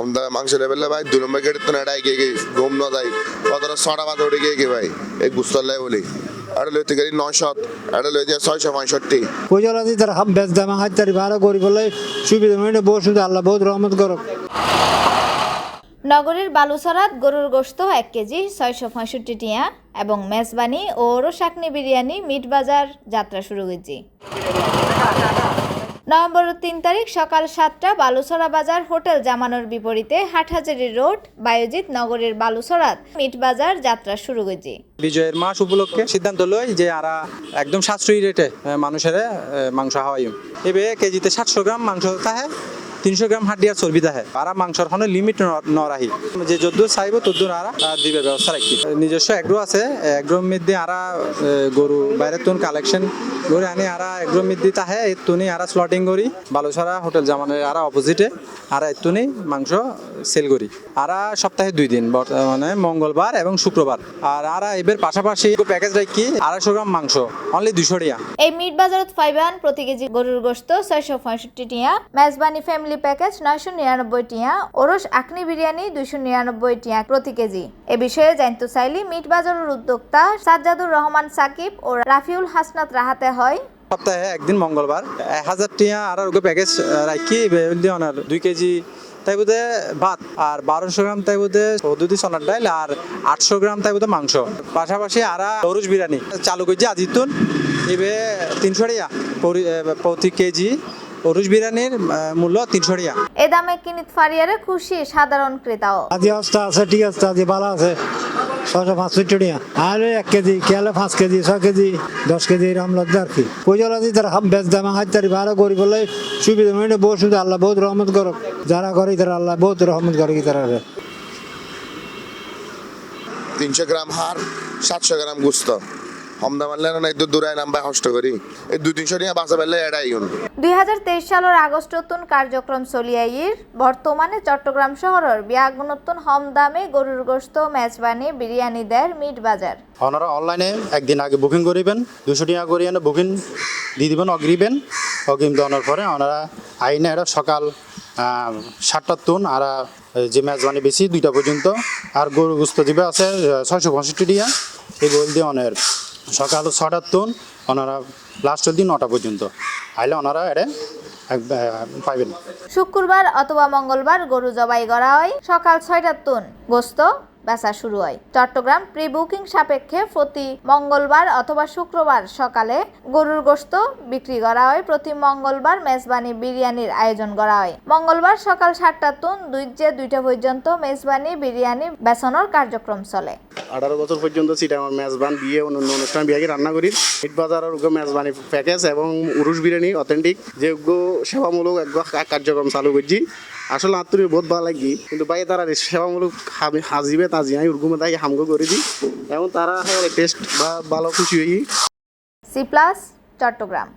আমরা মাংস লেভেলে ভাই 2 নম্বর গেট তো এটাই গিয়ে ঘুম না যাই কতটা 6টা বাজে উঠে গিয়ে ভাই এই গুস্তলে বলি এটা লইতে গেলি 900 এটা লই যায় 665 পয়সারাজি তার হাম বেচ দামা হাজারি ভাড়া করি বলে সুবিধা মানে বসুদ আল্লাহ বহুত রহমত করক। নগরীর বালুছড়াত গরুর গোশত 1 কেজি 665 টিয়া এবং মেজবানি ও রসাকনি বিরিয়ানি মিট বাজার যাত্রা শুরু হয়েছে। নভেম্বর 3 তারিখ সকাল 7টা বালুছড়া বাজার হোটেল জামানোর বিপরীতে হাটহাজারী রোড বায়োজিৎ নগরীর বালুছড়াত মিট বাজার যাত্রা শুরু হয়েছে। বিজয়ের মাস উপলক্ষে সিদ্ধান্ত লই যে আরা একদম সাশ্রয়ী রেটে মানুষের মাংস খাওয়াই এবে কেজিতে 700 গ্রাম মাংস থাকে 300 গ্রাম হাড্ডিয়ার চর্বি থাকে আর মাংসর কোনো লিমিট ন রাখি যে যদ্দ চাইব তদ্দুর আরা দিবে ব্যবস্থা রাখি। নিজস্ব এগ্রো আছে এগ্রোর মধ্যে আরা গরু বাইরের তুন কালেকশন করে আনি আরা এগ্রোর মধ্যে তাহে এতুনি আরা স্লটিং করি বালুছড়া হোটেল জামানের আরা অপোজিটে আরা এতুনি মাংস সেল করি আরা সপ্তাহে 2 দিন মানে মঙ্গলবার এবং শুক্রবার আর আরা এবার পাশাপাশি প্যাকেজ রাখি 250 গ্রাম মাংস অনলি 200 টাকা। এই মিট বাজারত পাইবেন প্রতি কেজি গরুর গোশত 665 টিয়া, মেজবানি ফ্যামিলি প্যাকেজ 999 টিয়া, ওরস আখনি বিরিয়ানি 299 টিয়া প্রতি কেজি। এ বিষয়ে জানতে চাইলে মিট বাজারের উদ্যোক্তা সাজ্জাদুর রহমান সাকিব ও রাফিউল হাসনাত রাহাতে হয় সপ্তাহে একদিন মঙ্গলবার 1000 টিয়া আর প্যাকেজ রাখি 2 কেজি তাই বোধে ভাত আর 1200 গ্রাম তাই বোধে পদ্ধতি সোনার ডাইল আর 800 গ্রাম তাই বোধে মাংস পাশাপাশি আরা ওরস বিরিয়ানি চালু করছি আজিতুন এবে 300 টাকা প্রতি কেজি ওরস বিরিয়ানির মূল্য 300 টাকা। এ দামে কিনিত ফারিয়ারে খুশি সাধারণ ক্রেতাও। আজি অবস্থা আছে ঠিক আছে আজি ভালো আছে 665 টাকা আর 1 কেজি কেলে 5 কেজি 6 কেজি 10 কেজি এরকম লাগবে আর কি। পয়সারাজি তার হাম বেচ দামা হাজারি ভাড়া করি বলে সুবিধা মানে বসুদ আল্লাহ বহুত রহমত করক। যারা করে তারা আল্লাহ বহুত রহমত করে কি তারা 300 গ্রাম হাড় 700 গ্রাম গোস্ত আমরা মানলে না একটু দূরে নাম্বার কষ্ট করি এই 2-300 টাকা বাঁচা পেলে এটাই 2023 সালের আগস্টতুন কার্যক্রম চলিয়াইর বর্তমানে চট্টগ্রাম শহরের বিয়াগুণতুন হম দামে গরুর গোশত মেজবানি বিরিয়ানি দের মিট বাজার। ওনারা অনলাইনে একদিন আগে বুকিং করিবেন 200 টাকা করে বুকিং দিয়ে দিবেন অগ্রিবেন অগ্রিম দেওয়ার পরে ওনারা আইনে এটা সকাল 7টার তুন আর যে মেজবানি বেশি 2টা পর্যন্ত আর গরু গোস্ত দিবে আছে 665 টাকা এই বল দিয়ে অনের সকাল 6টার তুন ওনারা লাস্টের দিন 9টা পর্যন্ত আইলে ওনারা এটা পাইবেন। শুক্রবার অথবা মঙ্গলবার গরু জবাই করা হয় সকাল 6টার তুন গোস্ত বেচা শুরু হয়। চট্টগ্রাম প্রি বুকিং সাপেক্ষে প্রতি মঙ্গলবার অথবা শুক্রবার সকালে গরুর গোশত বিক্রি করা হয়। প্রতি মঙ্গলবার মেজবানি বিরিয়ানির আয়োজন করা হয়। মঙ্গলবার সকাল 7টার তুন 2টা পর্যন্ত মেজবানি বিরিয়ানি বেচানোর কার্যক্রম চলে। 18 বছর পর্যন্ত চিটাগাং মেজবান বিয়ে অন্যান্য অনুষ্ঠান বিয়ে রান্না করি মিট বাজারের মেজবানি প্যাকেজ এবং উরুস বিরিয়ানি অথেন্টিক যে সেবামূলক কার্যক্রম চালু করছি আসলে আত্মীয় বহুত ভালো লাগি কিন্তু ভাই তারা সেবামূলক হাজিবে তাজি নাই উর্গুমে তাই হামগো করে দিই এবং তারা টেস্ট বা ভালো খুশি হই। C+ চট্টগ্রাম।